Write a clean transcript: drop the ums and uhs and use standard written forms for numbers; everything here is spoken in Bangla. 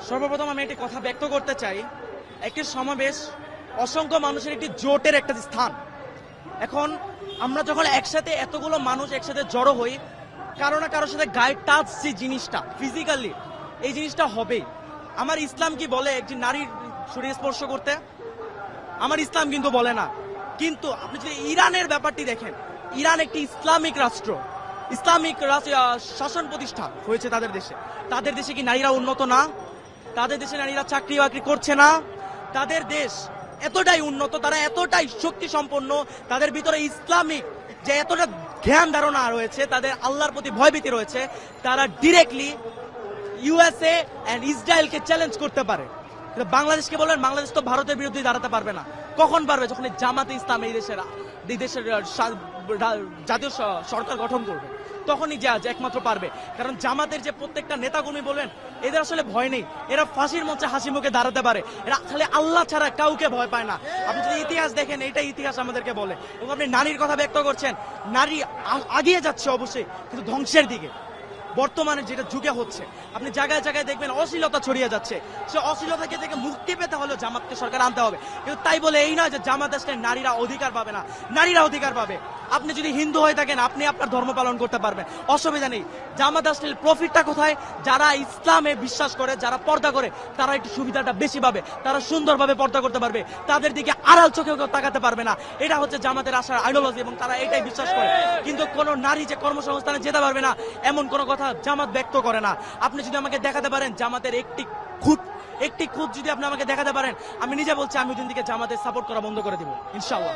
সর্বপ্রথম আমি একটি কথা ব্যক্ত করতে চাই। একটি সমাবেশ অসংখ্য মানুষের একটি জোটের একটা স্থান। এখন আমরা যখন একসাথে এতগুলো মানুষ একসাথে জড়ো হই, কারো না কারোর সাথে গায়ে টাচ যে জিনিসটা ফিজিক্যালি, এই জিনিসটা হবেই। আমার ইসলাম কি বলে একটি নারীর শরীর স্পর্শ করতে? আমার ইসলাম কিন্তু বলে না। কিন্তু আপনি যদি ইরানের ব্যাপারটি দেখেন, ইরান একটি ইসলামিক রাষ্ট্র, ইসলামিক শাসন প্রতিষ্ঠা হয়েছে তাদের দেশে। তাদের দেশে কি নারীরা উন্নত না? তাদের দেশে নারীরা চাকরি বাকরি করছে না? তাদের দেশ এতটাই উন্নত, তারা এতটাই শক্তি সম্পন্ন, তাদের ভিতরে ইসলামিক যে এতটা জ্ঞান ধারণা রয়েছে, তাদের আল্লাহর প্রতি ভয়ভীতি রয়েছে, তারা ডিরেক্টলি ইউএসএ এন্ড ইসরায়েলকে চ্যালেঞ্জ করতে পারে। কিন্তু বাংলাদেশকে বলেন, বাংলাদেশ তো ভারতের বিরুদ্ধে দাঁড়াতে পারবে না। কখন পারবে? যখন এই জামাতে ইসলাম এই দেশের জাতীয় সরকার গঠন করবে, তখনই যে একমাত্র পারবে। কারণ জামাতের যে প্রত্যেকটা নেতাকর্মী বলেন, এদের আসলে ভয় নেই। এরা ফাঁসির মঞ্চে হাসি মুখে দাঁড়াতে পারে। এরা খালি আল্লাহ ছাড়া কাউকে ভয় পায় না। আপনি যদি ইতিহাস দেখেন, এইটা ইতিহাস আমাদেরকে বলে। এবং আপনি নারীর কথা ব্যক্ত করছেন, নারী আগিয়ে যাচ্ছে অবশ্যই, কিন্তু ধ্বংসের দিকে। বর্তমানে যেটা যুগে হচ্ছে, আপনি জায়গায় জায়গায় দেখবেন অশ্লীলতা ছড়িয়ে যাচ্ছে। সে অশ্লীলতা থেকে মুক্তি পেতে হলে জামাতকে সরকার আনতে হবে। কিন্তু তাই বলে এই নয় যে জামাত আসলে নারীরা অধিকার পাবে না। নারীরা অধিকার পাবে। আপনি যদি হিন্দু হয়ে থাকেন, আপনি আপনার ধর্ম পালন করতে পারবেন, অসুবিধা নেই। জামাত আসলে প্রফিটটা কোথায়? যারা ইসলামে বিশ্বাস করে, যারা পর্দা করে, তারা একটু সুবিধাটা বেশি পাবে। তারা সুন্দরভাবে পর্দা করতে পারবে, তাদের দিকে আড়াল চোখেও কেউ তাকাতে পারবে না। এটা হচ্ছে জামাতের আশার আইডিওলজি, এবং তারা এটাই বিশ্বাস করে। কিন্তু কোন নারী যে কর্মসংস্থানে যেতে পারবে না, এমন কোন কথা জামাত ব্যক্ত করে না। আপনি যদি আমাকে দেখাতে পারেন জামাতের একটি খুঁত যদি আপনি আমাকে দেখাতে পারেন, আমি নিজে বলছি আমি ওই দিন থেকে জামাতের সাপোর্ট করা বন্ধ করে দিব, ইনশাআল্লাহ।